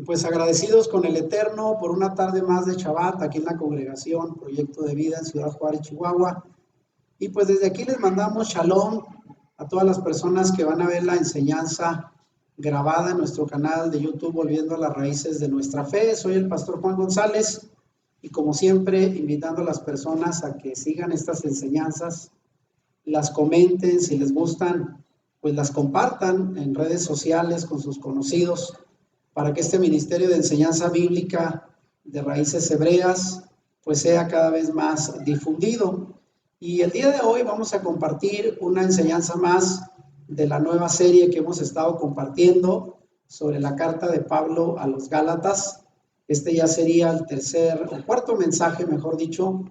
pues agradecidos con el Eterno por una tarde más de Shabbat aquí en la congregación Proyecto de Vida en Ciudad Juárez, Chihuahua. Y pues desde aquí les mandamos shalom a todas las personas que van a ver la enseñanza grabada en nuestro canal de YouTube Volviendo a las Raíces de Nuestra Fe. Soy el pastor Juan González y como siempre invitando a las personas a que sigan estas enseñanzas, las comenten, si les gustan, pues las compartan en redes sociales con sus conocidos para que este ministerio de enseñanza bíblica de raíces hebreas pues sea cada vez más difundido. Y el día de hoy vamos a compartir una enseñanza más de la nueva serie que hemos estado compartiendo sobre la carta de Pablo a los Gálatas. Este ya sería el cuarto mensaje, mejor dicho,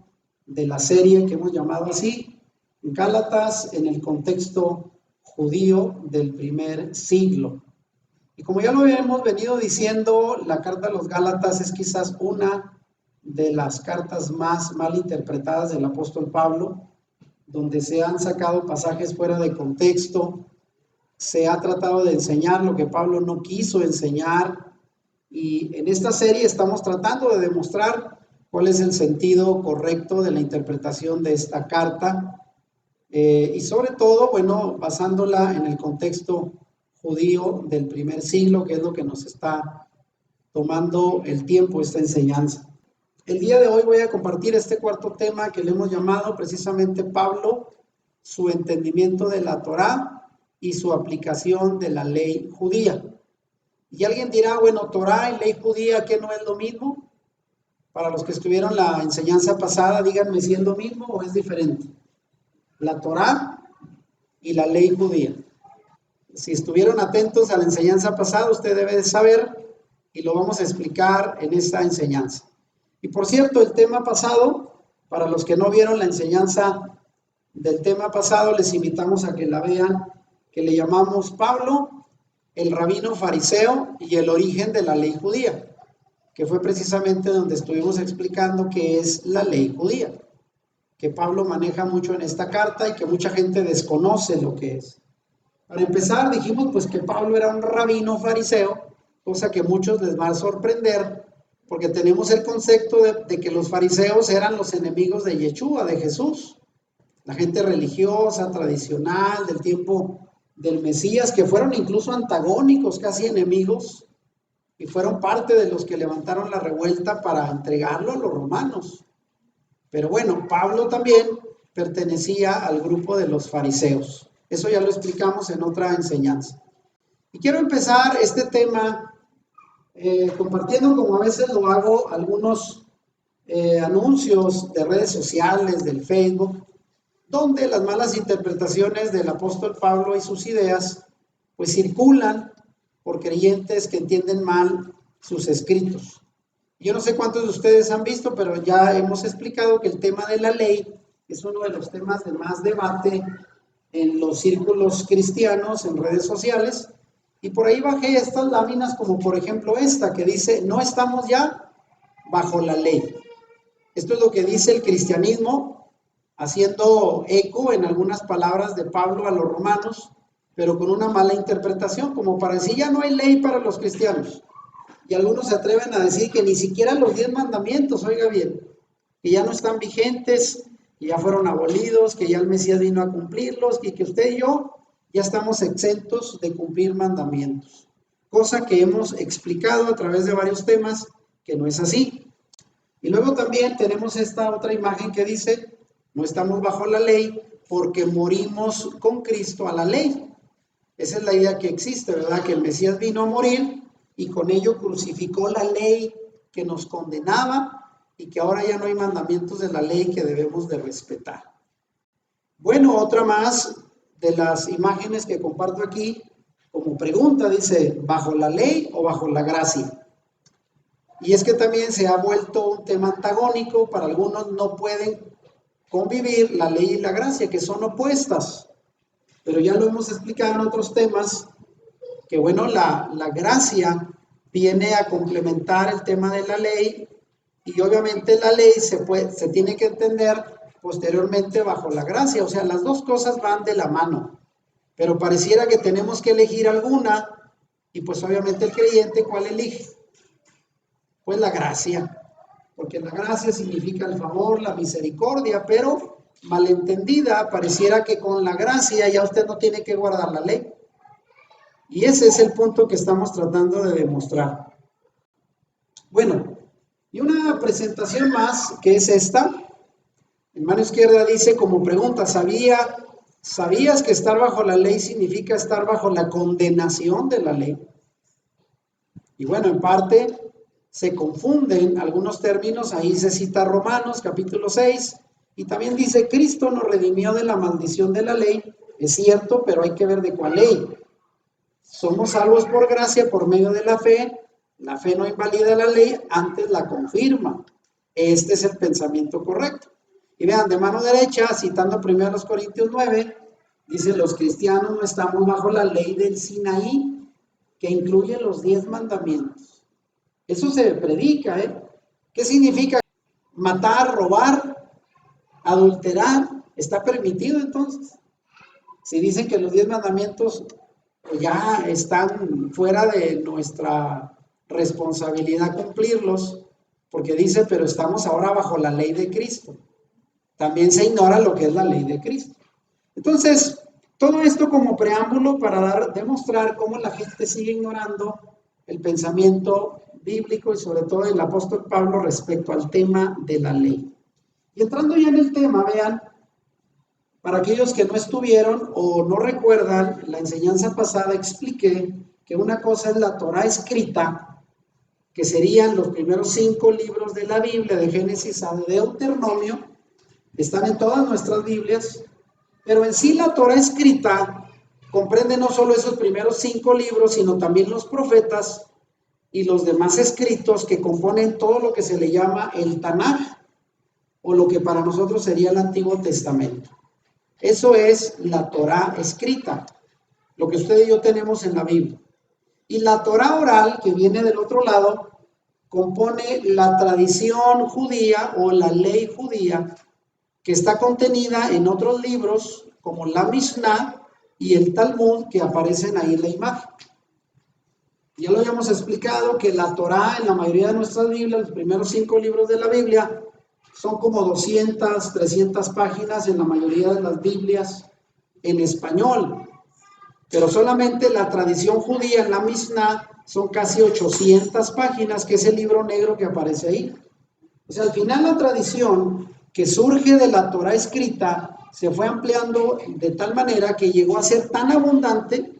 de la serie que hemos llamado así, Gálatas en el contexto judío del primer siglo. Y como ya lo hemos venido diciendo, la carta a los Gálatas es quizás una de las cartas más mal interpretadas del apóstol Pablo, donde se han sacado pasajes fuera de contexto, se ha tratado de enseñar lo que Pablo no quiso enseñar, y en esta serie estamos tratando de demostrar cuál es el sentido correcto de la interpretación de esta carta, y sobre todo, bueno, basándola en el contexto judío del primer siglo, que es lo que nos está tomando el tiempo esta enseñanza. El día de hoy voy a compartir este cuarto tema que le hemos llamado precisamente Pablo, su entendimiento de la Torá y su aplicación de la ley judía. Y alguien dirá, bueno, Torá y ley judía, ¿qué no es lo mismo? Para los que estuvieron la enseñanza pasada, díganme si es lo mismo o es diferente. La Torá y la ley judía. Si estuvieron atentos a la enseñanza pasada, usted debe de saber y lo vamos a explicar en esta enseñanza. Y por cierto, el tema pasado, para los que no vieron la enseñanza del tema pasado, les invitamos a que la vean, que le llamamos Pablo, el rabino fariseo y el origen de la ley judía, que fue precisamente donde estuvimos explicando qué es la ley judía, que Pablo maneja mucho en esta carta y que mucha gente desconoce lo que es. Para empezar, dijimos pues que Pablo era un rabino fariseo, cosa que a muchos les va a sorprender, porque tenemos el concepto de que los fariseos eran los enemigos de Yeshua, de Jesús, la gente religiosa, tradicional, del tiempo del Mesías, que fueron incluso antagónicos, casi enemigos, y fueron parte de los que levantaron la revuelta para entregarlo a los romanos. Pero bueno, Pablo también pertenecía al grupo de los fariseos. Eso ya lo explicamos en otra enseñanza. Y quiero empezar este tema compartiendo, como a veces lo hago, algunos anuncios de redes sociales, del Facebook, donde las malas interpretaciones del apóstol Pablo y sus ideas pues circulan por creyentes que entienden mal sus escritos. Yo no sé cuántos de ustedes han visto, pero ya hemos explicado que el tema de la ley es uno de los temas de más debate en los círculos cristianos, en redes sociales, y por ahí bajé estas láminas como por ejemplo esta que dice, no estamos ya bajo la ley. Esto es lo que dice el cristianismo, haciendo eco en algunas palabras de Pablo a los romanos, pero con una mala interpretación, como para decir ya no hay ley para los cristianos. Y algunos se atreven a decir que ni siquiera los 10 mandamientos, oiga bien, que ya no están vigentes, que ya fueron abolidos, que ya el Mesías vino a cumplirlos, y que usted y yo ya estamos exentos de cumplir mandamientos. Cosa que hemos explicado a través de varios temas que no es así. Y luego también tenemos esta otra imagen que dice, no estamos bajo la ley porque morimos con Cristo a la ley. Esa es la idea que existe, ¿verdad? Que el Mesías vino a morir y con ello crucificó la ley que nos condenaba y que ahora ya no hay mandamientos de la ley que debemos de respetar. Bueno, otra más de las imágenes que comparto aquí como pregunta dice, ¿bajo la ley o bajo la gracia? Y es que también se ha vuelto un tema antagónico, para algunos no pueden convivir la ley y la gracia, que son opuestas, pero ya lo hemos explicado en otros temas, que bueno, la gracia viene a complementar el tema de la ley, y obviamente la ley se tiene que entender posteriormente bajo la gracia, o sea, las dos cosas van de la mano, pero pareciera que tenemos que elegir alguna, y pues obviamente el creyente, ¿cuál elige? Pues la gracia, porque la gracia significa el favor, la misericordia, pero malentendida, pareciera que con la gracia ya usted no tiene que guardar la ley. Y ese es el punto que estamos tratando de demostrar. Bueno, y una presentación más, que es esta. En mano izquierda dice como pregunta, ¿sabías que estar bajo la ley significa estar bajo la condenación de la ley? Y bueno, en parte se confunden algunos términos, ahí se cita Romanos capítulo 6, y también dice, Cristo nos redimió de la maldición de la ley, es cierto, pero hay que ver de cuál ley. Somos salvos por gracia por medio de la fe no invalida la ley, antes la confirma. Este es el pensamiento correcto. Y vean, de mano derecha, citando 1 Corintios 9, dice, los cristianos no estamos bajo la ley del Sinaí, que incluye los 10 mandamientos. Eso se predica, ¿eh? ¿Qué significa? Matar, robar, adulterar, ¿está permitido entonces? Si dicen que los 10 mandamientos ya están fuera de nuestra responsabilidad cumplirlos, porque dice, pero estamos ahora bajo la ley de Cristo. También se ignora lo que es la ley de Cristo. Entonces, todo esto como preámbulo para demostrar cómo la gente sigue ignorando el pensamiento bíblico y sobre todo el apóstol Pablo respecto al tema de la ley. Y entrando ya en el tema, vean, para aquellos que no estuvieron o no recuerdan, la enseñanza pasada expliqué que una cosa es la Torá escrita, que serían los primeros 5 libros de la Biblia, de Génesis a Deuteronomio, están en todas nuestras Biblias, pero en sí la Torá escrita comprende no solo esos primeros 5 libros, sino también los profetas y los demás escritos que componen todo lo que se le llama el Tanaj, o lo que para nosotros sería el Antiguo Testamento. Eso es la Torá escrita, lo que usted y yo tenemos en la Biblia. Y la Torá oral, que viene del otro lado, compone la tradición judía o la ley judía, que está contenida en otros libros como la Mishnah y el Talmud, que aparecen ahí en la imagen. Ya lo habíamos explicado que la Torá en la mayoría de nuestras Biblias, los primeros 5 libros de la Biblia, son como 200, 300 páginas en la mayoría de las Biblias en español. Pero solamente la tradición judía en la Mishnah son casi 800 páginas, que es el libro negro que aparece ahí. O sea, al final la tradición que surge de la Torá escrita se fue ampliando de tal manera que llegó a ser tan abundante,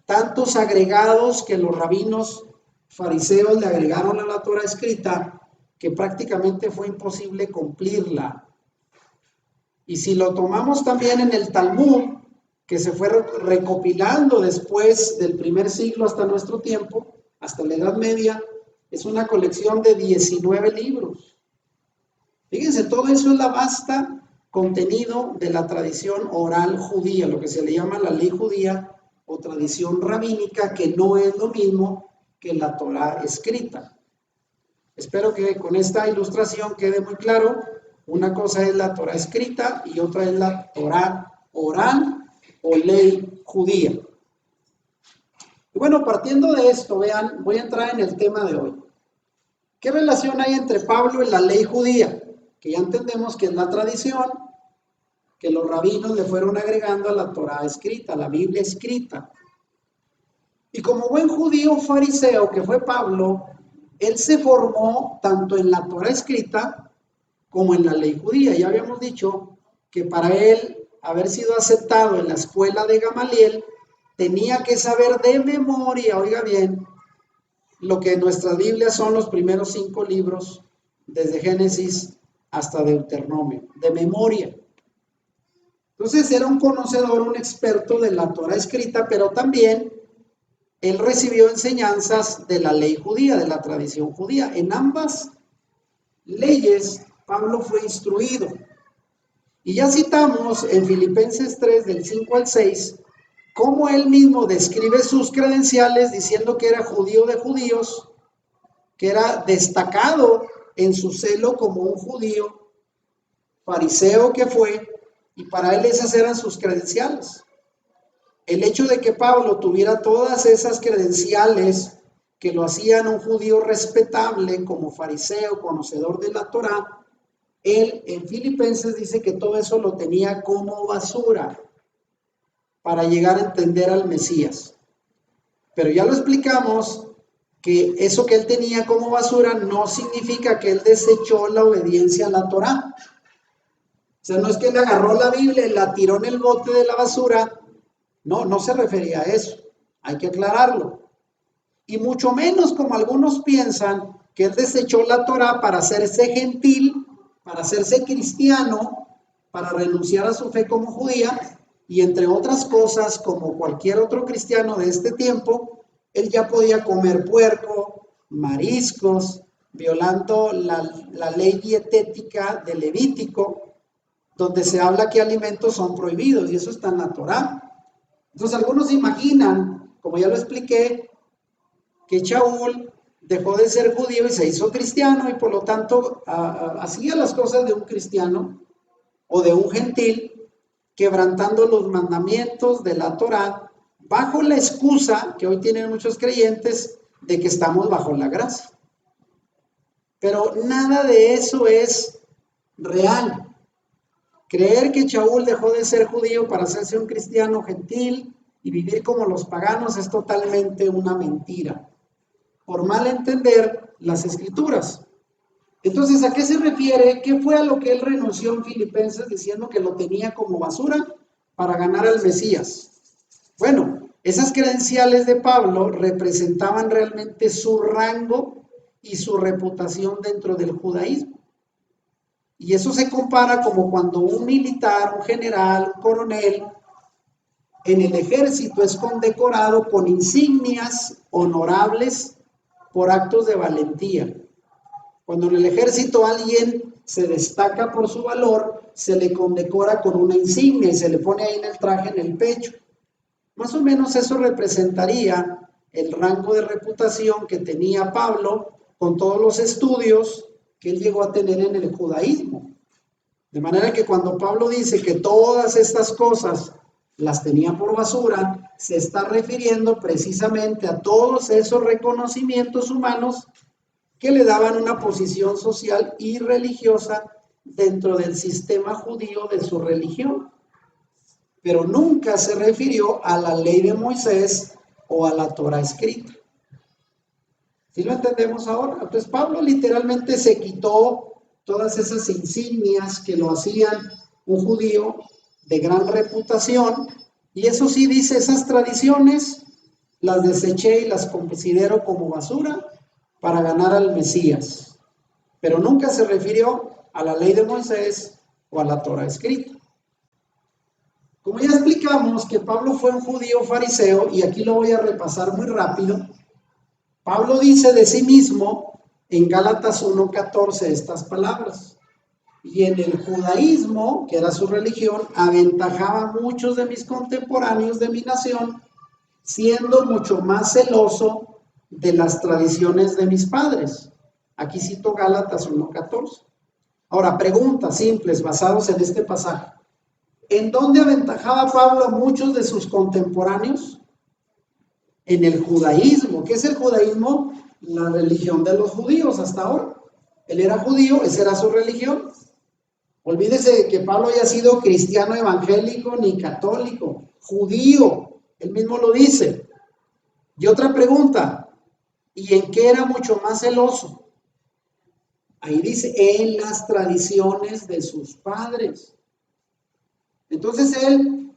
tantos agregados que los rabinos fariseos le agregaron a la Torá escrita, que prácticamente fue imposible cumplirla. Y si lo tomamos también en el Talmud, que se fue recopilando después del primer siglo hasta nuestro tiempo, hasta la Edad Media, es una colección de 19 libros. Fíjense, todo eso es la vasta contenido de la tradición oral judía, lo que se le llama la ley judía o tradición rabínica, que no es lo mismo que la Torá escrita. Espero que con esta ilustración quede muy claro. Una cosa es la Torá escrita y otra es la Torá oral o ley judía. Y bueno, partiendo de esto, vean, voy a entrar en el tema de hoy. ¿Qué relación hay entre Pablo y la ley judía? Que ya entendemos que es la tradición que los rabinos le fueron agregando a la Torá escrita, a la Biblia escrita. Y como buen judío fariseo que fue Pablo, él se formó tanto en la Torá escrita como en la ley judía. Ya habíamos dicho que para él haber sido aceptado en la escuela de Gamaliel, tenía que saber de memoria, oiga bien, lo que en nuestras Biblias son los primeros 5 libros, desde Génesis hasta Deuteronomio, de memoria. Entonces era un conocedor, un experto de la Torá escrita, pero también él recibió enseñanzas de la ley judía, de la tradición judía. En ambas leyes Pablo fue instruido. Y ya citamos en Filipenses 3, del 5 al 6, cómo él mismo describe sus credenciales diciendo que era judío de judíos, que era destacado en su celo como un judío, fariseo que fue, y para él esas eran sus credenciales. El hecho de que Pablo tuviera todas esas credenciales que lo hacían un judío respetable como fariseo, conocedor de la Torá, él en Filipenses dice que todo eso lo tenía como basura para llegar a entender al Mesías. Pero ya lo explicamos que eso que él tenía como basura no significa que él desechó la obediencia a la Torá. O sea, no es que él agarró la Biblia y la tiró en el bote de la basura. No, no se refería a eso. Hay que aclararlo. Y mucho menos como algunos piensan que él desechó la Torá para hacerse gentil, para hacerse cristiano, para renunciar a su fe como judía, y entre otras cosas, como cualquier otro cristiano de este tiempo, él ya podía comer puerco, mariscos, violando la ley dietética de Levítico, donde se habla que alimentos son prohibidos, y eso está en la Torá. Entonces algunos imaginan, como ya lo expliqué, que Shaul dejó de ser judío y se hizo cristiano y por lo tanto hacía las cosas de un cristiano o de un gentil, quebrantando los mandamientos de la Torá bajo la excusa que hoy tienen muchos creyentes de que estamos bajo la gracia. Pero nada de eso es real. Creer que Shaul dejó de ser judío para hacerse un cristiano gentil y vivir como los paganos es totalmente una mentira, por mal entender las escrituras. Entonces, ¿a qué se refiere? ¿Qué fue a lo que él renunció en Filipenses diciendo que lo tenía como basura para ganar al Mesías? Bueno, esas credenciales de Pablo representaban realmente su rango y su reputación dentro del judaísmo. Y eso se compara como cuando un militar, un general, un coronel en el ejército es condecorado con insignias honorables por actos de valentía. Cuando en el ejército alguien se destaca por su valor, se le condecora con una insignia y se le pone ahí en el traje, en el pecho. Más o menos eso representaría el rango de reputación que tenía Pablo con todos los estudios que él llegó a tener en el judaísmo. De manera que cuando Pablo dice que todas estas cosas las tenía por basura, se está refiriendo precisamente a todos esos reconocimientos humanos que le daban una posición social y religiosa dentro del sistema judío de su religión. Pero nunca se refirió a la ley de Moisés o a la Torá escrita. ¿Sí lo entendemos ahora? Entonces Pablo literalmente se quitó todas esas insignias que lo hacían un judío de gran reputación, y eso sí dice, esas tradiciones las deseché y las considero como basura para ganar al Mesías. Pero nunca se refirió a la ley de Moisés o a la Torá escrita. Como ya explicamos que Pablo fue un judío fariseo, y aquí lo voy a repasar muy rápido, Pablo dice de sí mismo en Gálatas 1:14 estas palabras: y en el judaísmo, que era su religión, aventajaba a muchos de mis contemporáneos de mi nación, siendo mucho más celoso de las tradiciones de mis padres. Aquí cito Gálatas 1:14. Ahora, preguntas simples basados en este pasaje. ¿En dónde aventajaba Pablo a muchos de sus contemporáneos? En el judaísmo. ¿Qué es el judaísmo? La religión de los judíos hasta ahora. Él era judío, esa era su religión. Olvídese de que Pablo haya sido cristiano evangélico ni católico, judío, él mismo lo dice. Y otra pregunta, ¿y en qué era mucho más celoso? Ahí dice, en las tradiciones de sus padres. Entonces él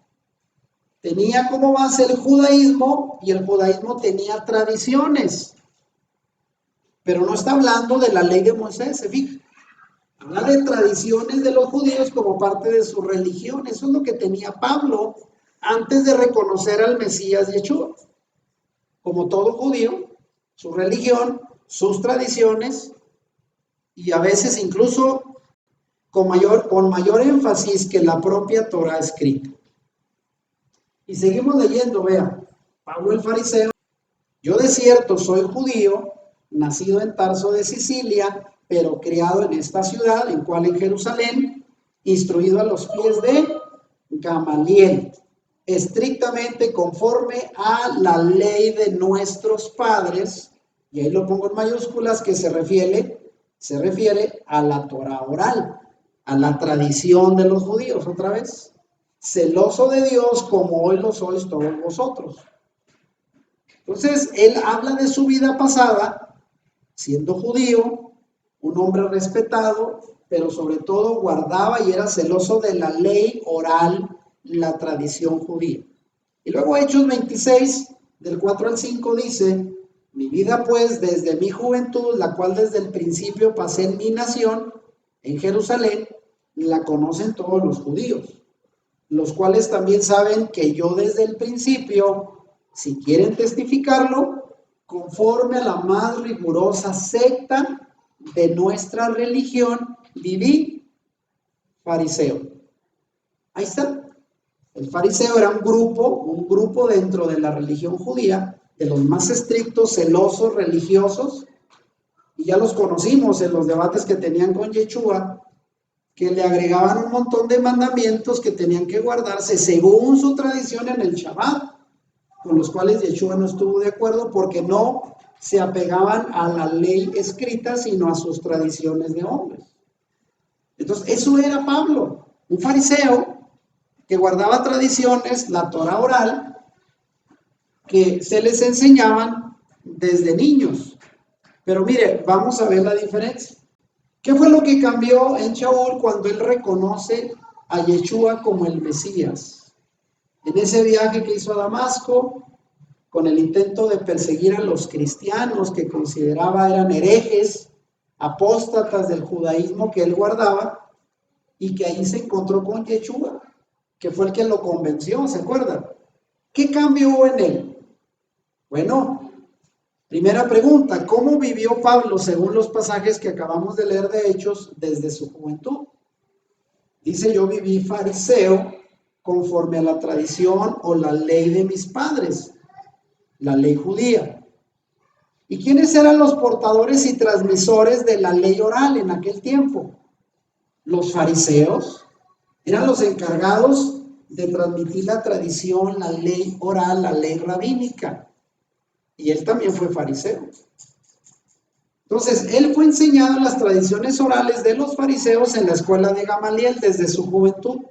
tenía como base el judaísmo, y el judaísmo tenía tradiciones, pero no está hablando de la ley de Moisés, se fija. Habla de tradiciones de los judíos como parte de su religión. Eso es lo que tenía Pablo antes de reconocer al Mesías Yeshua. Como todo judío, su religión, sus tradiciones, y a veces incluso con mayor énfasis que la propia Torá escrita. Y seguimos leyendo, vean, Pablo el fariseo: yo de cierto soy judío, nacido en Tarso de Sicilia, pero criado en esta ciudad, en Jerusalén, instruido a los pies de Gamaliel, estrictamente conforme a la ley de nuestros padres, y ahí lo pongo en mayúsculas, que se refiere a la Torah oral, a la tradición de los judíos, otra vez. Celoso de Dios como hoy lo sois todos vosotros. Entonces, él habla de su vida pasada, siendo judío, un hombre respetado, pero sobre todo guardaba y era celoso de la ley oral, la tradición judía. Y luego Hechos 26, del 4 al 5 dice: mi vida pues desde mi juventud, la cual desde el principio pasé en mi nación, en Jerusalén, la conocen todos los judíos, los cuales también saben que yo desde el principio, si quieren testificarlo, conforme a la más rigurosa secta de nuestra religión, viví fariseo. Ahí está. El fariseo era un grupo dentro de la religión judía, de los más estrictos, celosos, religiosos, y ya los conocimos en los debates que tenían con Yeshua, que le agregaban un montón de mandamientos que tenían que guardarse según su tradición en el Shabbat, con los cuales Yeshua no estuvo de acuerdo porque no se apegaban a la ley escrita, sino a sus tradiciones de hombres. Entonces, eso era Pablo, un fariseo que guardaba tradiciones, la Torah oral, que se les enseñaban desde niños. Pero mire, vamos a ver la diferencia. ¿Qué fue lo que cambió en Shaul cuando él reconoce a Yeshua como el Mesías? En ese viaje que hizo a Damasco, con el intento de perseguir a los cristianos que consideraba eran herejes, apóstatas del judaísmo que él guardaba, y que ahí se encontró con Yeshua, que fue el que lo convenció, ¿se acuerdan? ¿Qué cambio hubo en él? Bueno, primera pregunta, ¿cómo vivió Pablo según los pasajes que acabamos de leer de Hechos desde su juventud? Dice: yo viví fariseo conforme a la tradición o la ley de mis padres, la ley judía. ¿Y quiénes eran los portadores y transmisores de la ley oral en aquel tiempo? Los fariseos eran los encargados de transmitir la tradición, la ley oral, la ley rabínica. Y él también fue fariseo. Entonces, él fue enseñado en las tradiciones orales de los fariseos en la escuela de Gamaliel desde su juventud.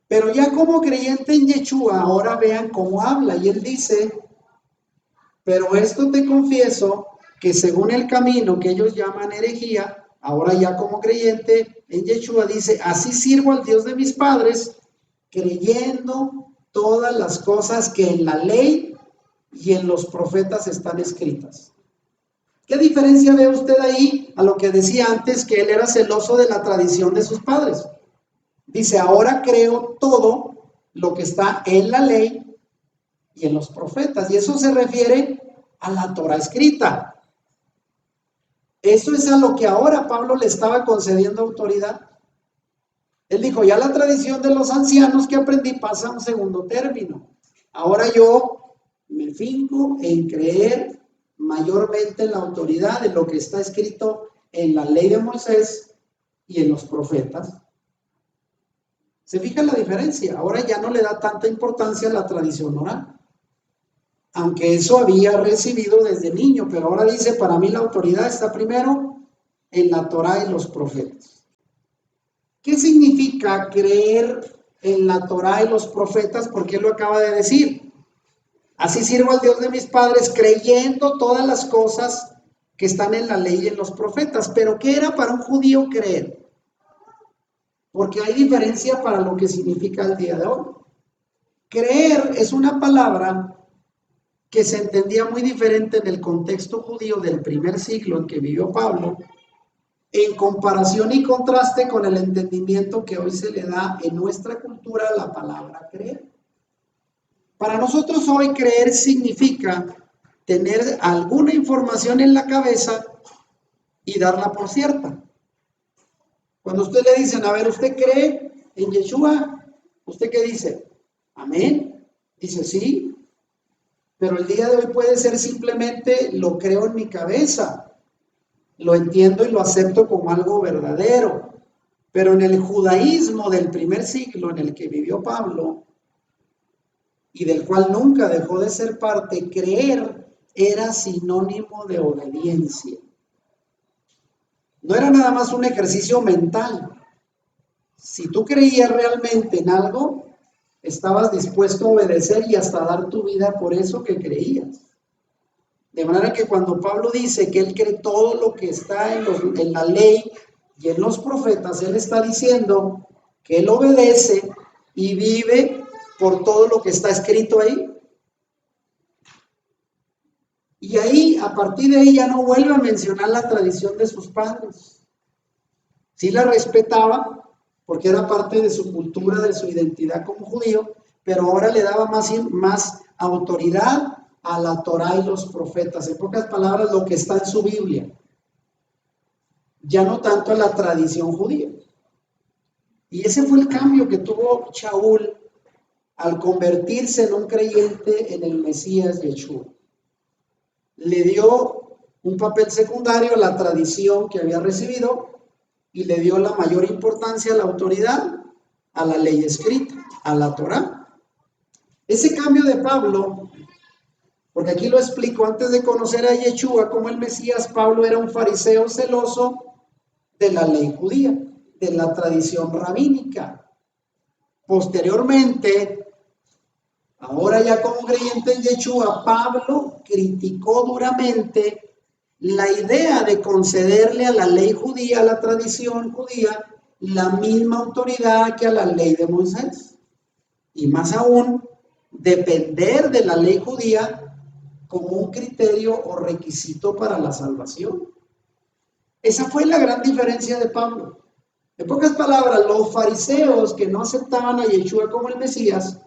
Pero ya como creyente en Yeshua, ahora vean cómo habla. Y él dice: pero esto te confieso, que según el camino que ellos llaman herejía, ahora ya como creyente en Yeshua dice: así sirvo al Dios de mis padres, creyendo todas las cosas que en la ley y en los profetas están escritas. ¿Qué diferencia ve usted ahí a lo que decía antes, que él era celoso de la tradición de sus padres? Dice: ahora creo todo lo que está en la ley y en los profetas. Y eso se refiere a la Torah escrita. Eso es a lo que ahora Pablo le estaba concediendo autoridad. Él dijo: ya la tradición de los ancianos que aprendí pasa a un segundo término. Ahora yo me finco en creer mayormente en la autoridad de lo que está escrito en la ley de Moisés y en los profetas. ¿Se fija la diferencia? Ahora ya no le da tanta importancia a la tradición oral, aunque eso había recibido desde niño, pero ahora dice: para mí la autoridad está primero en la Torah y los profetas. ¿Qué significa creer en la Torah y los profetas? Porque él lo acaba de decir: así sirvo al Dios de mis padres, creyendo todas las cosas que están en la ley y en los profetas. Pero ¿qué era para un judío creer? Porque hay diferencia para lo que significa el día de hoy. Creer es una palabra que se entendía muy diferente en el contexto judío del primer siglo en que vivió Pablo, en comparación y contraste con el entendimiento que hoy se le da en nuestra cultura a la palabra creer. Para nosotros hoy creer significa tener alguna información en la cabeza y darla por cierta. Cuando usted le dicen: a ver, ¿usted cree en Yeshua? ¿Usted qué dice? Amén. Dice: sí. Pero el día de hoy puede ser simplemente: lo creo en mi cabeza, lo entiendo y lo acepto como algo verdadero. Pero en el judaísmo del primer siglo en el que vivió Pablo, y del cual nunca dejó de ser parte, creer era sinónimo de obediencia. No era nada más un ejercicio mental. Si tú creías realmente en algo, estabas dispuesto a obedecer y hasta dar tu vida por eso que creías. De manera que cuando Pablo dice que él cree todo lo que está en la ley y en los profetas, él está diciendo que él obedece y vive por todo lo que está escrito ahí. Y ahí, a partir de ahí, ya no vuelve a mencionar la tradición de sus padres. Sí la respetaba, porque era parte de su cultura, de su identidad como judío, pero ahora le daba más autoridad a la Torá y los profetas. En pocas palabras, lo que está en su Biblia. Ya no tanto a la tradición judía. Y ese fue el cambio que tuvo Shaul al convertirse en un creyente en el Mesías Yeshua. Le dio un papel secundario a la tradición que había recibido y le dio la mayor importancia, la autoridad, a la ley escrita, a la Torá. Ese cambio de Pablo, porque aquí lo explico, antes de conocer a Yeshua como el Mesías, Pablo era un fariseo celoso de la ley judía, de la tradición rabínica. Posteriormente, ahora ya como creyente en Yeshua, Pablo criticó duramente la idea de concederle a la ley judía, a la tradición judía, la misma autoridad que a la ley de Moisés. Y más aún, depender de la ley judía como un criterio o requisito para la salvación. Esa fue la gran diferencia de Pablo. En pocas palabras, los fariseos que no aceptaban a Yeshua como el Mesías,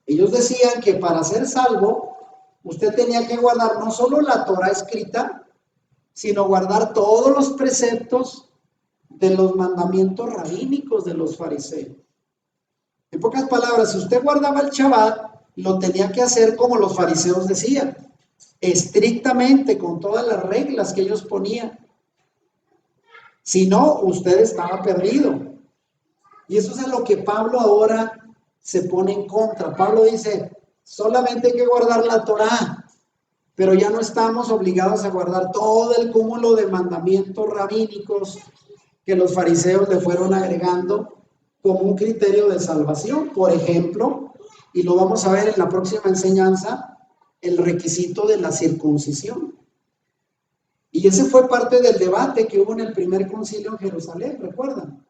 ellos decían que para ser salvo, usted tenía que guardar no solo la Torá escrita, sino guardar todos los preceptos de los mandamientos rabínicos de los fariseos. En pocas palabras, si usted guardaba el Shabbat, lo tenía que hacer como los fariseos decían, estrictamente, con todas las reglas que ellos ponían. Si no, usted estaba perdido. Y eso es a lo que Pablo ahora se pone en contra. Pablo dice, solamente hay que guardar la Torá, pero ya no estamos obligados a guardar todo el cúmulo de mandamientos rabínicos que los fariseos le fueron agregando como un criterio de salvación. Por ejemplo, y lo vamos a ver en la próxima enseñanza, el requisito de la circuncisión. Y ese fue parte del debate que hubo en el primer concilio en Jerusalén, ¿recuerdan?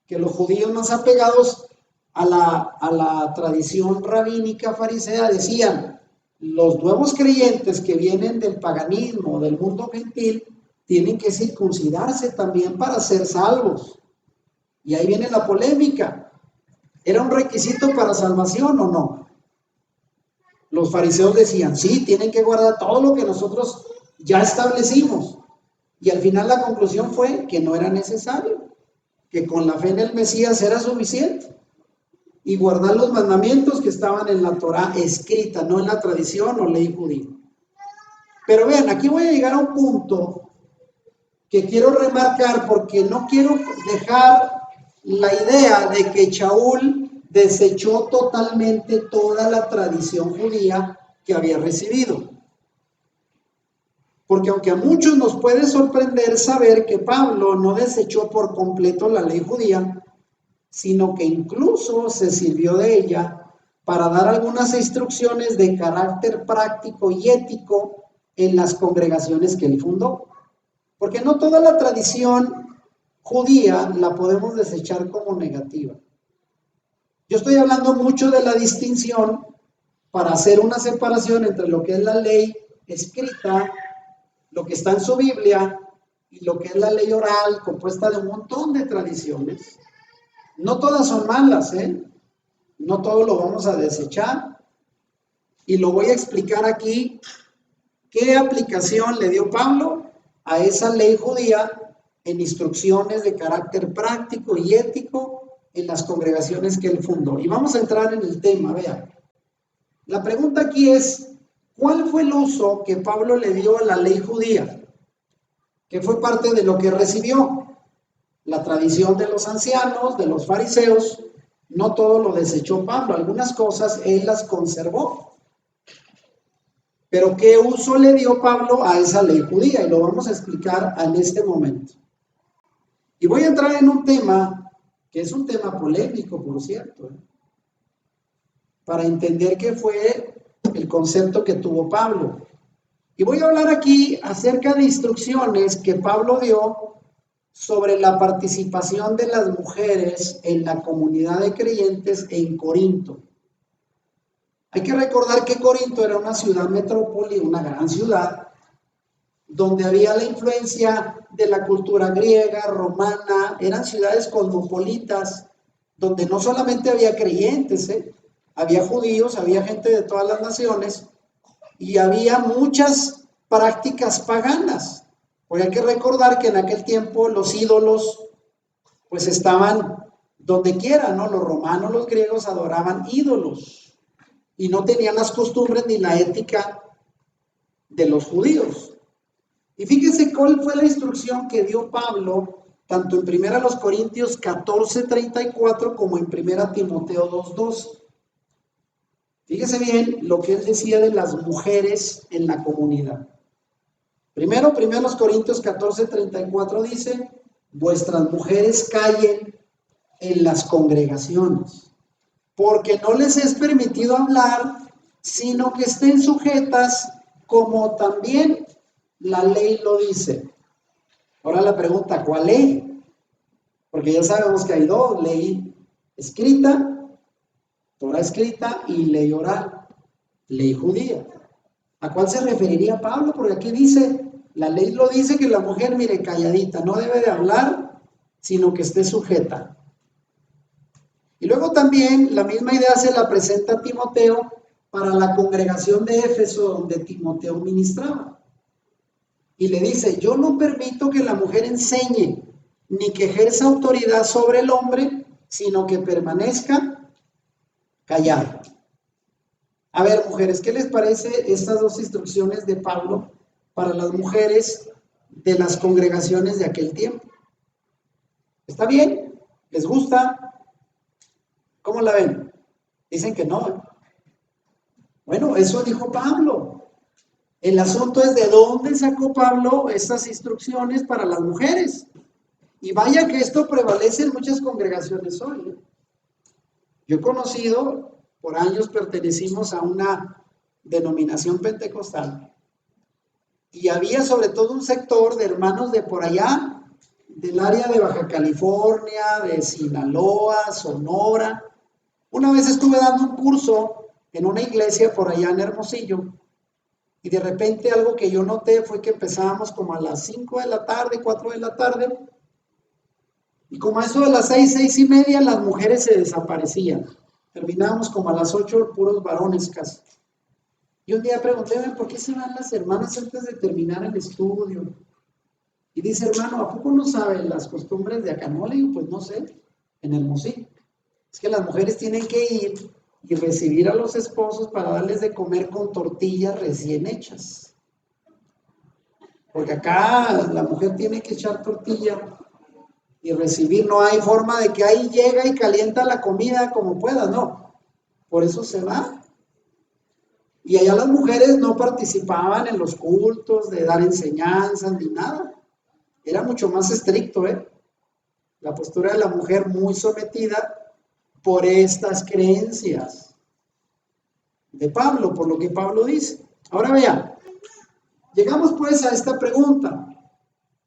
Que los judíos más apegados a la tradición rabínica farisea decían, los nuevos creyentes que vienen del paganismo, del mundo gentil, tienen que circuncidarse también para ser salvos. Y ahí viene la polémica. ¿Era un requisito para salvación o no? Los fariseos decían, sí, tienen que guardar todo lo que nosotros ya establecimos. Y al final la conclusión fue que no era necesario, que con la fe en el Mesías era suficiente. Y guardar los mandamientos que estaban en la Torá escrita, no en la tradición o ley judía. Pero vean, aquí voy a llegar a un punto que quiero remarcar porque no quiero dejar la idea de que Shaul desechó totalmente toda la tradición judía que había recibido. Porque aunque a muchos nos puede sorprender saber que Pablo no desechó por completo la ley judía, sino que incluso se sirvió de ella para dar algunas instrucciones de carácter práctico y ético en las congregaciones que él fundó. Porque no toda la tradición judía la podemos desechar como negativa. Yo estoy hablando mucho de la distinción para hacer una separación entre lo que es la ley escrita, lo que está en su Biblia, y lo que es la ley oral, compuesta de un montón de tradiciones. No todas son malas, no todo lo vamos a desechar. Y lo voy a explicar aquí, qué aplicación le dio Pablo a esa ley judía en instrucciones de carácter práctico y ético en las congregaciones que él fundó. Y vamos a entrar en el tema, vean. La pregunta aquí es, ¿cuál fue el uso que Pablo le dio a la ley judía? Que fue parte de lo que recibió. La tradición de los ancianos, de los fariseos, no todo lo desechó Pablo, algunas cosas él las conservó. Pero ¿qué uso le dio Pablo a esa ley judía? Y lo vamos a explicar en este momento. Y voy a entrar en un tema que es un tema polémico, por cierto, para entender qué fue el concepto que tuvo Pablo. Y voy a hablar aquí acerca de instrucciones que Pablo dio sobre la participación de las mujeres en la comunidad de creyentes en Corinto. Hay que recordar que Corinto era una ciudad metrópoli, una gran ciudad, donde había la influencia de la cultura griega, romana, eran ciudades cosmopolitas, donde no solamente había creyentes, había judíos, había gente de todas las naciones, y había muchas prácticas paganas. Porque hay que recordar que en aquel tiempo los ídolos pues estaban donde quiera, ¿no? Los romanos, los griegos adoraban ídolos y no tenían las costumbres ni la ética de los judíos. Y fíjense cuál fue la instrucción que dio Pablo, tanto en 1 Corintios 14:34 como en 1 Timoteo 2:2. Fíjese bien lo que él decía de las mujeres en la comunidad. Primero 1 Corintios 14:34 dice, vuestras mujeres callen en las congregaciones, porque no les es permitido hablar, sino que estén sujetas como también la ley lo dice. Ahora la pregunta, ¿cuál ley? Porque ya sabemos que hay dos, ley escrita, Torah escrita y ley oral, ley judía. ¿A cuál se referiría Pablo? Porque aquí dice, la ley lo dice que la mujer, mire, calladita, no debe de hablar, sino que esté sujeta. Y luego también la misma idea se la presenta a Timoteo para la congregación de Éfeso, donde Timoteo ministraba. Y le dice, yo no permito que la mujer enseñe, ni que ejerza autoridad sobre el hombre, sino que permanezca callada. A ver, mujeres, ¿qué les parece estas dos instrucciones de Pablo para las mujeres de las congregaciones de aquel tiempo? ¿Está bien? ¿Les gusta? ¿Cómo la ven? Dicen que no. Bueno, eso dijo Pablo. El asunto es de dónde sacó Pablo estas instrucciones para las mujeres. Y vaya que esto prevalece en muchas congregaciones hoy. Yo he conocido, por años pertenecimos a una denominación pentecostal y había sobre todo un sector de hermanos de por allá, del área de Baja California, de Sinaloa, Sonora. Una vez estuve dando un curso en una iglesia por allá en Hermosillo y de repente algo que yo noté fue que empezábamos como a las 5 de la tarde, 4 de la tarde, y como a eso de las 6, 6:30, las mujeres se desaparecían. Terminábamos como a las 8, puros varones casi. Y un día pregunté, ¿por qué se van las hermanas antes de terminar el estudio? Y dice, hermano, ¿a poco no saben las costumbres de acá? No, le digo, pues no sé, en Hermosillo. Es que las mujeres tienen que ir y recibir a los esposos para darles de comer con tortillas recién hechas. Porque acá la mujer tiene que echar tortilla y recibir, no hay forma de que ahí llega y calienta la comida como pueda, no. Por eso se va. Y allá las mujeres no participaban en los cultos de dar enseñanzas ni nada. Era mucho más estricto, la postura de la mujer muy sometida por estas creencias de Pablo, por lo que Pablo dice. Ahora vean, llegamos pues a esta pregunta.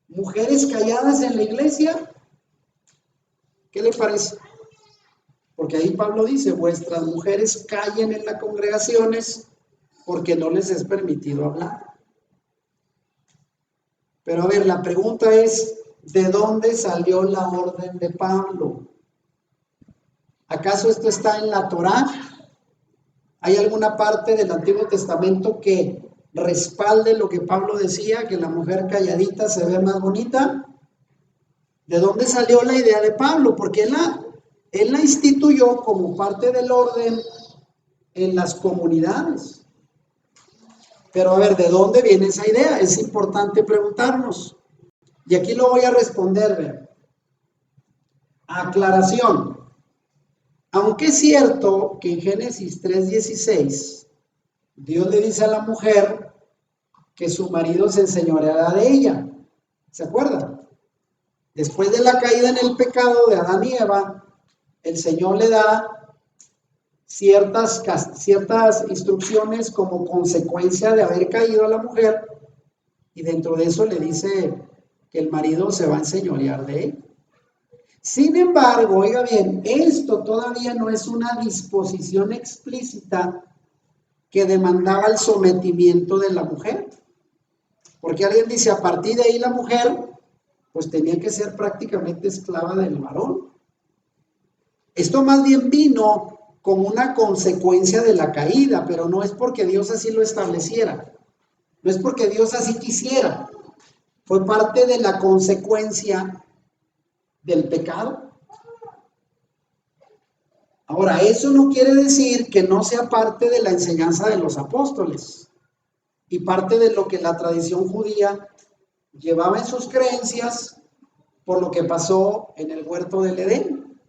¿Mujeres calladas en la iglesia? ¿Qué le parece? Porque ahí Pablo dice, vuestras mujeres callen en las congregaciones porque no les es permitido hablar. Pero a ver, la pregunta es, ¿de dónde salió la orden de Pablo? ¿Acaso esto está en la Torá? ¿Hay alguna parte del Antiguo Testamento que respalde lo que Pablo decía, que la mujer calladita se ve más bonita? ¿De dónde salió la idea de Pablo? Porque él la instituyó como parte del orden en las comunidades. Pero a ver, ¿de dónde viene esa idea? Es importante preguntarnos. Y aquí lo voy a responder, vean. Aclaración. Aunque es cierto que en Génesis 3:16 Dios le dice a la mujer que su marido se enseñoreará de ella. ¿Se acuerdan? Después de la caída en el pecado de Adán y Eva, el Señor le da ciertas instrucciones como consecuencia de haber caído a la mujer, y dentro de eso le dice que el marido se va a enseñorear de él. Sin embargo, oiga bien, esto todavía no es una disposición explícita que demandaba el sometimiento de la mujer. Porque alguien dice, a partir de ahí la mujer, pues tenía que ser prácticamente esclava del varón. Esto más bien vino como una consecuencia de la caída, pero no es porque Dios así lo estableciera. No es porque Dios así quisiera. Fue parte de la consecuencia del pecado. Ahora, eso no quiere decir que no sea parte de la enseñanza de los apóstoles y parte de lo que la tradición judía llevaba en sus creencias por lo que pasó en el huerto del Edén.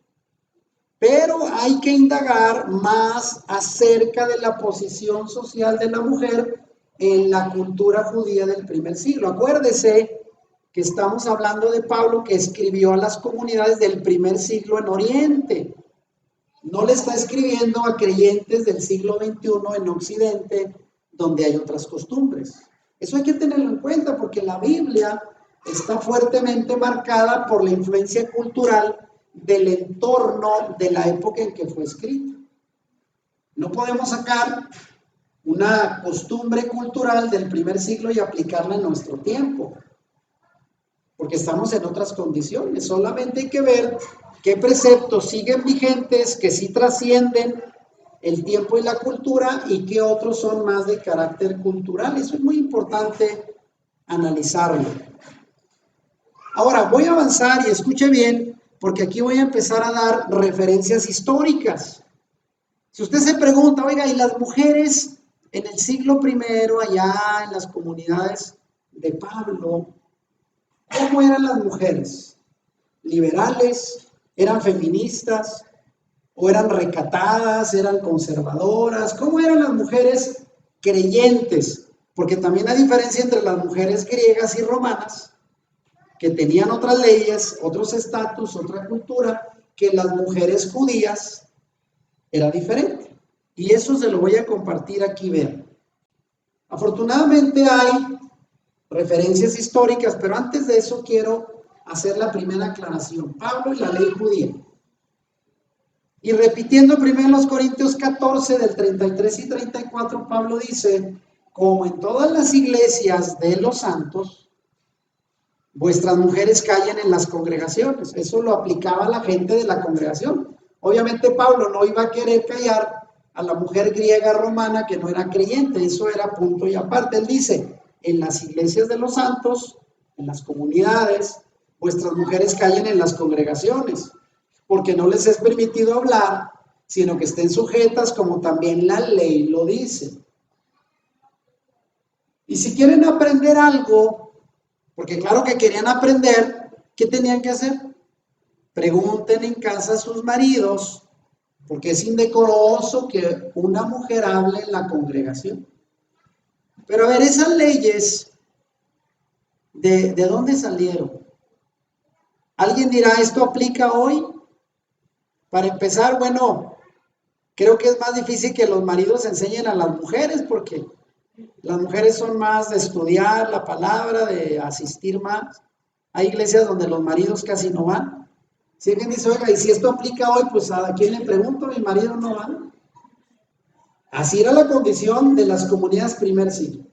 Pero hay que indagar más acerca de la posición social de la mujer en la cultura judía del primer siglo. Acuérdese que estamos hablando de Pablo, que escribió a las comunidades del primer siglo en Oriente. No le está escribiendo a creyentes del siglo XXI en Occidente, donde hay otras costumbres. Eso hay que tenerlo en cuenta porque la Biblia está fuertemente marcada por la influencia cultural del entorno de la época en que fue escrita. No podemos sacar una costumbre cultural del primer siglo y aplicarla en nuestro tiempo, porque estamos en otras condiciones. Solamente hay que ver qué preceptos siguen vigentes, que sí trascienden el tiempo y la cultura, y qué otros son más de carácter cultural. Eso es muy importante analizarlo. Ahora voy a avanzar y escuche bien, porque aquí voy a empezar a dar referencias históricas. Si usted se pregunta, oiga, ¿y las mujeres en el siglo primero allá en las comunidades de Pablo, cómo eran las mujeres? ¿Liberales? ¿Eran feministas? ¿O eran recatadas? ¿Eran conservadoras? ¿Cómo eran las mujeres creyentes? Porque también hay diferencia entre las mujeres griegas y romanas, que tenían otras leyes, otros estatus, otra cultura, que las mujeres judías era diferente. Y eso se lo voy a compartir aquí, vean. Afortunadamente hay referencias históricas, pero antes de eso quiero hacer la primera aclaración. Pablo y la ley judía. Y repitiendo primero los Corintios 14 del 33 y 34, Pablo dice, como en todas las iglesias de los santos, vuestras mujeres callen en las congregaciones. Eso lo aplicaba a la gente de la congregación. Obviamente Pablo no iba a querer callar a la mujer griega romana que no era creyente, eso era punto y aparte. Él dice, en las iglesias de los santos, en las comunidades, vuestras mujeres callen en las congregaciones, porque no les es permitido hablar, sino que estén sujetas como también la ley lo dice. Y si quieren aprender algo, porque claro que querían aprender, ¿qué tenían que hacer? Pregunten en casa a sus maridos, porque es indecoroso que una mujer hable en la congregación. Pero a ver, esas leyes, ¿de dónde salieron? ¿Alguien dirá, esto aplica hoy? Para empezar, bueno, creo que es más difícil que los maridos enseñen a las mujeres, porque las mujeres son más de estudiar la palabra, de asistir más. Hay iglesias donde los maridos casi no van. Si alguien dice, oiga, y si esto aplica hoy, pues ¿a quién le pregunto? Mi marido no va. Así era la condición de las comunidades primer siglo.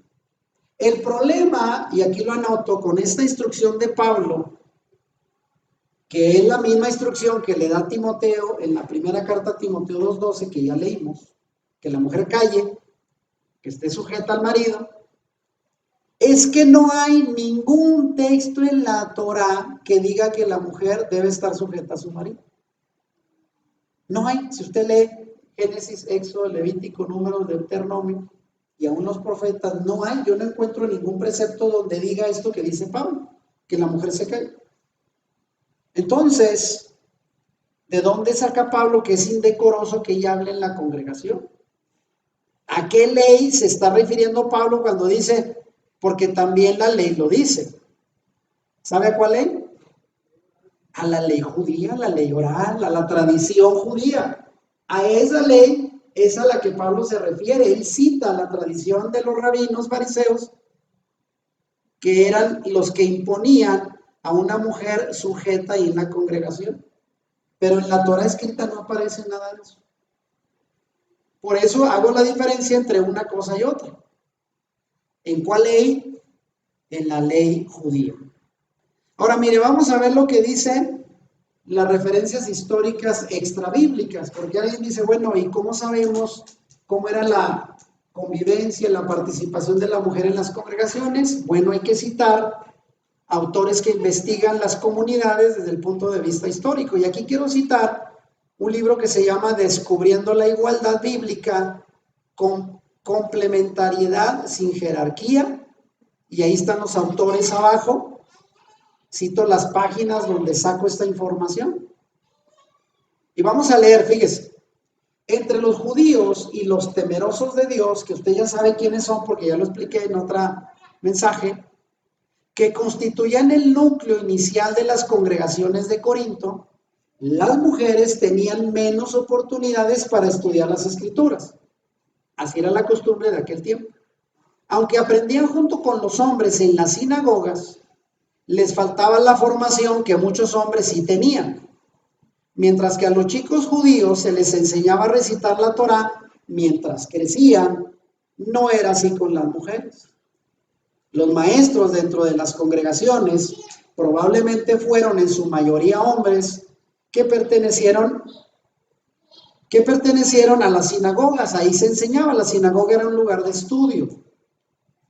El problema, y aquí lo anoto, con esta instrucción de Pablo, que es la misma instrucción que le da a Timoteo en la primera carta a Timoteo 2:12, que ya leímos, que la mujer calle, que esté sujeta al marido, es que no hay ningún texto en la Torá que diga que la mujer debe estar sujeta a su marido. No hay. Si usted lee Génesis, Éxodo, Levítico, Números, Deuteronomio y aún los profetas, no hay. Yo no encuentro ningún precepto donde diga esto que dice Pablo, que la mujer se calle. Entonces, ¿de dónde saca Pablo que es indecoroso que ella hable en la congregación? ¿A qué ley se está refiriendo Pablo cuando dice, porque también la ley lo dice? ¿Sabe a cuál ley? A la ley judía, a la ley oral, a la tradición judía. A esa ley es a la que Pablo se refiere. Él cita la tradición de los rabinos fariseos, que eran los que imponían a una mujer sujeta ahí en la congregación. Pero en la Torah escrita no aparece nada de eso. Por eso hago la diferencia entre una cosa y otra. ¿En cuál ley? En la ley judía. Ahora, mire, vamos a ver lo que dicen las referencias históricas extrabíblicas, porque alguien dice, bueno, ¿y cómo sabemos cómo era la convivencia, la participación de la mujer en las congregaciones? Bueno, hay que citar autores que investigan las comunidades desde el punto de vista histórico. Y aquí quiero citar un libro que se llama Descubriendo la igualdad bíblica con complementariedad sin jerarquía. Y ahí están los autores abajo. Cito las páginas donde saco esta información. Y vamos a leer, fíjese. Entre los judíos y los temerosos de Dios, que usted ya sabe quiénes son porque ya lo expliqué en otro mensaje, que constituían el núcleo inicial de las congregaciones de Corinto, las mujeres tenían menos oportunidades para estudiar las escrituras. Así era la costumbre de aquel tiempo. Aunque aprendían junto con los hombres en las sinagogas, les faltaba la formación que muchos hombres sí tenían. Mientras que a los chicos judíos se les enseñaba a recitar la Torá mientras crecían, no era así con las mujeres. Los maestros dentro de las congregaciones probablemente fueron en su mayoría hombres que pertenecieron a las sinagogas. Ahí se enseñaba, la sinagoga era un lugar de estudio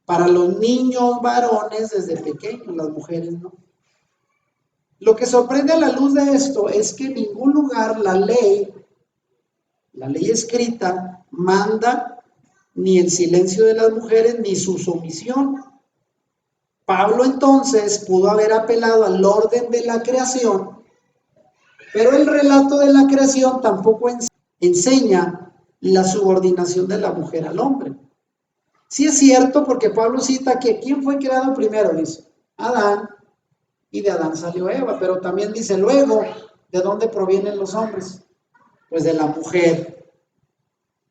para los niños varones desde pequeños, las mujeres no. Lo que sorprende a la luz de esto es que en ningún lugar la ley escrita manda ni el silencio de las mujeres ni su sumisión. Pablo entonces pudo haber apelado al orden de la creación, pero el relato de la creación tampoco enseña la subordinación de la mujer al hombre. Sí es cierto porque Pablo cita que ¿quién fue creado primero? Dice Adán, y de Adán salió Eva, pero también dice luego, ¿de dónde provienen los hombres? Pues de la mujer.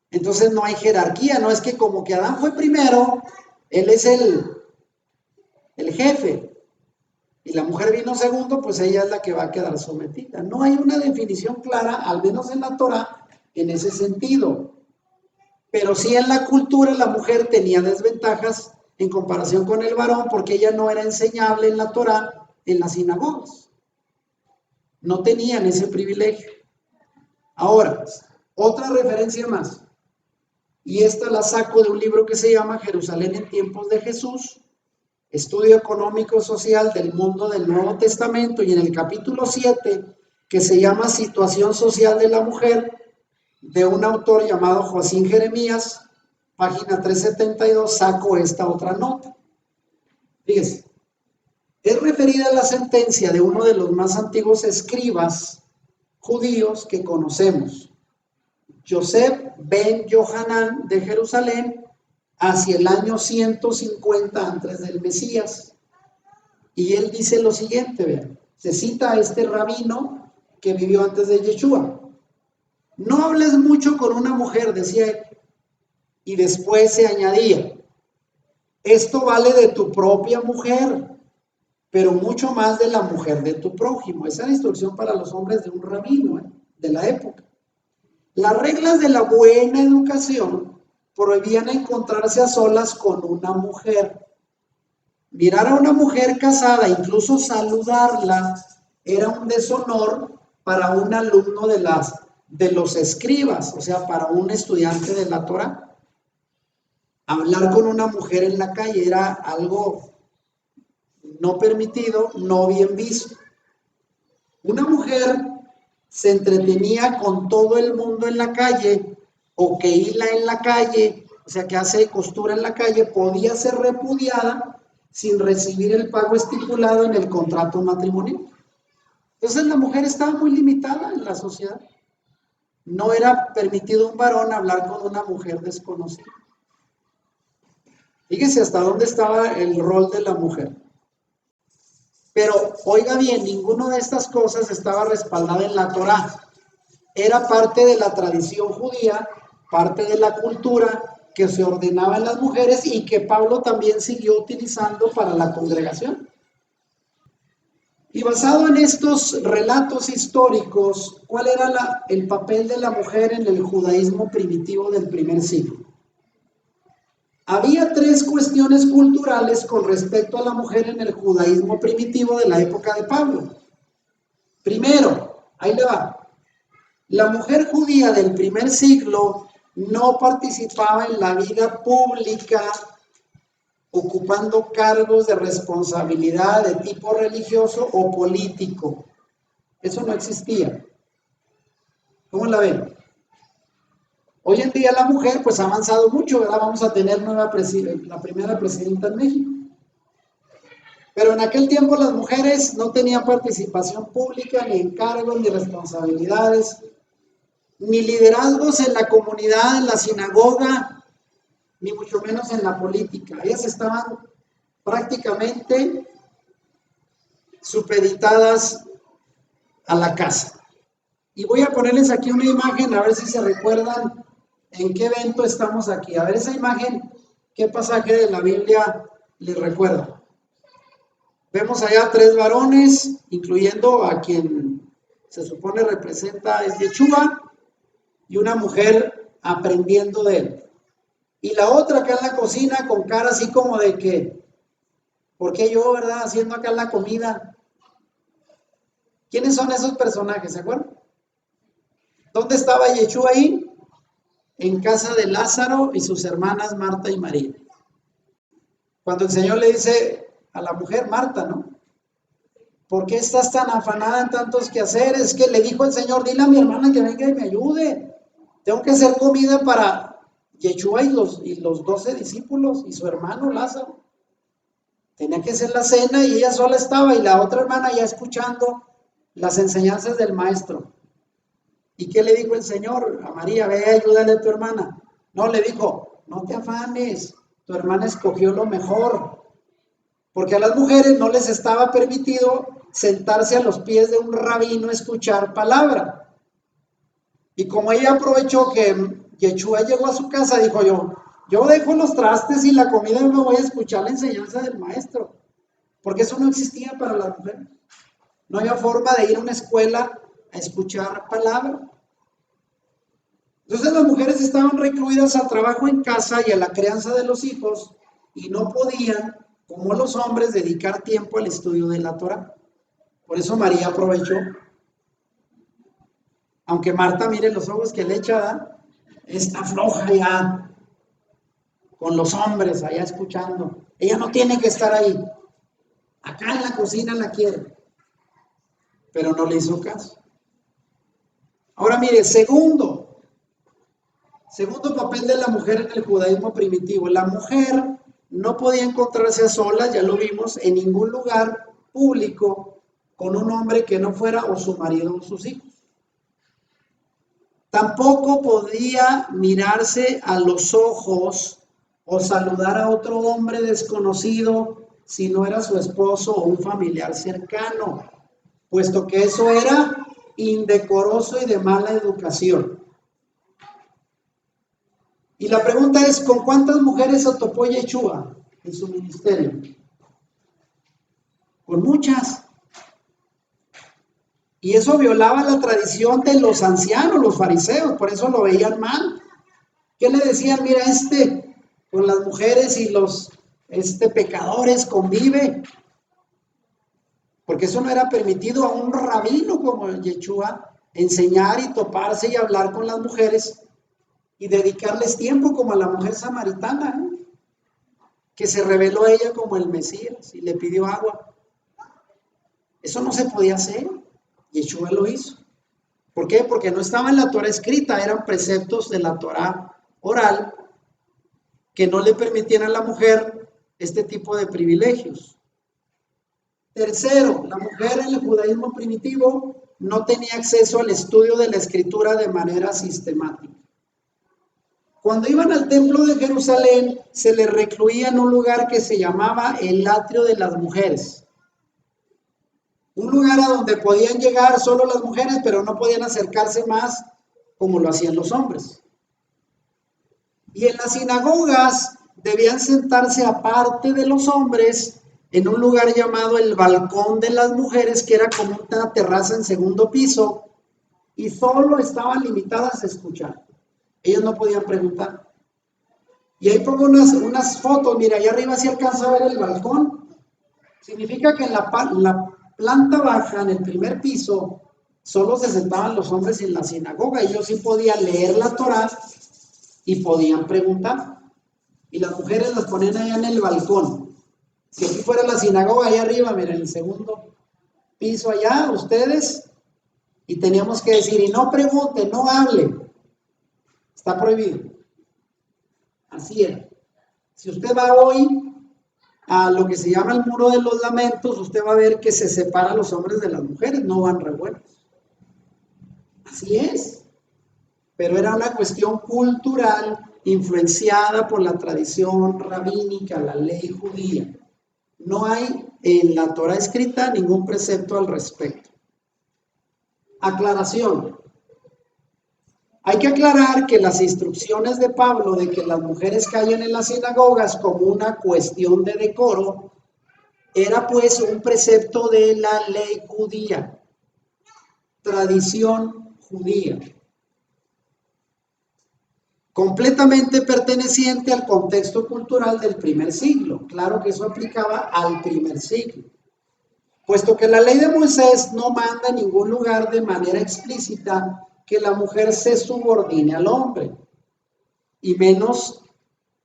Entonces no hay jerarquía, no es que como que Adán fue primero, él es el jefe, y la mujer vino segundo, pues ella es la que va a quedar sometida. No hay una definición clara, al menos en la Torah, en ese sentido. Pero sí en la cultura la mujer tenía desventajas en comparación con el varón, porque ella no era enseñable en la Torah, en las sinagogas. No tenían ese privilegio. Ahora, otra referencia más, y esta la saco de un libro que se llama Jerusalén en tiempos de Jesús, estudio económico social del mundo del Nuevo Testamento, y en el capítulo 7, que se llama Situación social de la mujer, de un autor llamado Joacín Jeremías, página 372, saco esta otra nota. Fíjese, es referida a la sentencia de uno de los más antiguos escribas judíos que conocemos, Yosef ben Yohanan de Jerusalén, hacia el año 150 antes del Mesías. Y él dice lo siguiente, vean, se cita a este rabino que vivió antes de Yeshua. No hables mucho con una mujer, decía él, y después se añadía, esto vale de tu propia mujer, pero mucho más de la mujer de tu prójimo. Esa es la instrucción para los hombres de un rabino, de la época. Las reglas de la buena educación prohibían encontrarse a solas con una mujer. Mirar a una mujer casada, incluso saludarla, era un deshonor para un alumno de los escribas, o sea, para un estudiante de la Torah. Hablar con una mujer en la calle era algo no permitido, no bien visto. Una mujer se entretenía con todo el mundo en la calle, o que hila en la calle, o sea, que hace costura en la calle, podía ser repudiada sin recibir el pago estipulado en el contrato matrimonial. Entonces la mujer estaba muy limitada en la sociedad. No era permitido a un varón hablar con una mujer desconocida. Fíjese hasta dónde estaba el rol de la mujer. Pero oiga bien, ninguna de estas cosas estaba respaldada en la Torá. Era parte de la tradición judía, parte de la cultura que se ordenaba en las mujeres y que Pablo también siguió utilizando para la congregación. Y basado en estos relatos históricos, ¿cuál era el papel de la mujer en el judaísmo primitivo del primer siglo? Había tres cuestiones culturales con respecto a la mujer en el judaísmo primitivo de la época de Pablo. Primero, ahí le va. La mujer judía del primer siglo no participaba en la vida pública ocupando cargos de responsabilidad de tipo religioso o político. Eso no existía. ¿Cómo la ven? Hoy en día la mujer pues ha avanzado mucho, ¿verdad? Vamos a tener la primera presidenta en México. Pero en aquel tiempo las mujeres no tenían participación pública, ni encargos, ni responsabilidades, ni liderazgos en la comunidad, en la sinagoga, ni mucho menos en la política. Ellas estaban prácticamente supeditadas a la casa. Y voy a ponerles aquí una imagen, a ver si se recuerdan en qué evento estamos aquí. A ver esa imagen, qué pasaje de la Biblia les recuerda. Vemos allá tres varones, incluyendo a quien se supone representa es Yeshua, y una mujer aprendiendo de él. Y la otra acá en la cocina con cara así como de que, ¿por qué yo, verdad, haciendo acá la comida? ¿Quiénes son esos personajes, se acuerdan? ¿Dónde estaba Yeshua ahí? En casa de Lázaro y sus hermanas Marta y María. Cuando el Señor le dice a la mujer, Marta, ¿no? ¿Por qué estás tan afanada en tantos quehaceres? Es que le dijo el Señor, dile a mi hermana que venga y me ayude. Tengo que hacer comida para Yeshua y los 12 discípulos y su hermano Lázaro. Tenía que hacer la cena y ella sola estaba y la otra hermana ya escuchando las enseñanzas del maestro. ¿Y qué le dijo el Señor? A María, ve, ayúdale a tu hermana. No, le dijo, no te afanes, tu hermana escogió lo mejor. Porque a las mujeres no les estaba permitido sentarse a los pies de un rabino a escuchar palabra. Y como ella aprovechó que Yeshua llegó a su casa, dijo yo dejo los trastes y la comida y me voy a escuchar la enseñanza del maestro. Porque eso no existía para las mujeres. No había forma de ir a una escuela a escuchar palabra. Entonces las mujeres estaban recluidas al trabajo en casa y a la crianza de los hijos y no podían, como los hombres, dedicar tiempo al estudio de la Torah. Por eso María aprovechó. Aunque Marta, mire los ojos que le echa, ¿verdad? Está floja ya, con los hombres allá escuchando. Ella no tiene que estar ahí. Acá en la cocina la quiere. Pero no le hizo caso. Ahora mire, segundo papel de la mujer en el judaísmo primitivo. La mujer no podía encontrarse a solas, ya lo vimos, en ningún lugar público con un hombre que no fuera o su marido o sus hijos. Tampoco podía mirarse a los ojos o saludar a otro hombre desconocido si no era su esposo o un familiar cercano, puesto que eso era indecoroso y de mala educación. Y la pregunta es, ¿con cuántas mujeres se topó Yeshua en su ministerio? Con muchas. Y eso violaba la tradición de los ancianos, los fariseos, por eso lo veían mal. ¿Qué le decían? Mira, con las mujeres y los pecadores convive. Porque eso no era permitido a un rabino como Yeshua enseñar y toparse y hablar con las mujeres y dedicarles tiempo como a la mujer samaritana, ¿no? Que se reveló a ella como el Mesías y le pidió agua. Eso no se podía hacer. Yeshua lo hizo. ¿Por qué? Porque no estaba en la Torah escrita, eran preceptos de la Torah oral que no le permitían a la mujer este tipo de privilegios. Tercero, la mujer en el judaísmo primitivo no tenía acceso al estudio de la escritura de manera sistemática. Cuando iban al templo de Jerusalén, se les recluía en un lugar que se llamaba el atrio de las mujeres. Un lugar a donde podían llegar solo las mujeres, pero no podían acercarse más como lo hacían los hombres. Y en las sinagogas debían sentarse aparte de los hombres en un lugar llamado el balcón de las mujeres, que era como una terraza en segundo piso, y solo estaban limitadas a escuchar. Ellos no podían preguntar. Y ahí pongo unas fotos, mira, allá arriba sí alcanza a ver el balcón. Significa que en la planta baja, en el primer piso, solo se sentaban los hombres en la sinagoga. Ellos sí podían leer la Torá y podían preguntar. Y las mujeres las ponían allá en el balcón. Si aquí fuera la sinagoga, allá arriba, miren, en el segundo piso allá, ustedes, y teníamos que decir, y no pregunte, no hable. Está prohibido. Así era. Si usted va hoy a lo que se llama el muro de los lamentos, usted va a ver que se separa a los hombres de las mujeres, no van revueltos. Así es. Pero era una cuestión cultural influenciada por la tradición rabínica, la ley judía. No hay en la Torá escrita ningún precepto al respecto. Aclaración. Hay que aclarar que las instrucciones de Pablo de que las mujeres callen en las sinagogas como una cuestión de decoro era pues un precepto de la ley judía, tradición judía, completamente perteneciente al contexto cultural del primer siglo. Claro que eso aplicaba al primer siglo, puesto que la ley de Moisés no manda en ningún lugar de manera explícita que la mujer se subordine al hombre, y menos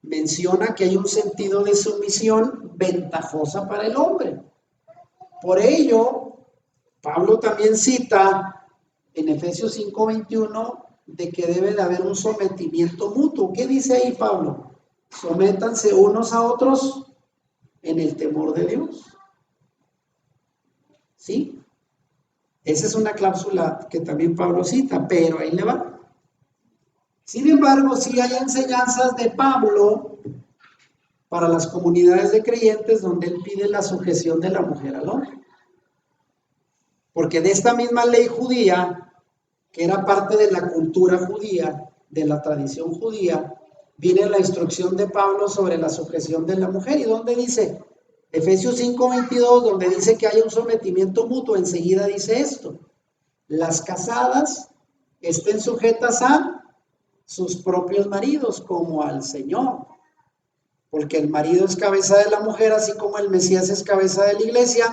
menciona que hay un sentido de sumisión ventajosa para el hombre. Por ello, Pablo también cita en Efesios 5:21 de que debe de haber un sometimiento mutuo. ¿Qué dice ahí Pablo? Sométanse unos a otros en el temor de Dios. ¿Sí? Esa es una cláusula que también Pablo cita, pero ahí le va. Sin embargo, sí hay enseñanzas de Pablo para las comunidades de creyentes donde él pide la sujeción de la mujer al hombre. Porque de esta misma ley judía, que era parte de la cultura judía, de la tradición judía, viene la instrucción de Pablo sobre la sujeción de la mujer. ¿Y dónde dice? Efesios 5:22, donde dice que hay un sometimiento mutuo, enseguida dice esto: las casadas estén sujetas a sus propios maridos como al Señor, porque el marido es cabeza de la mujer, así como el Mesías es cabeza de la iglesia,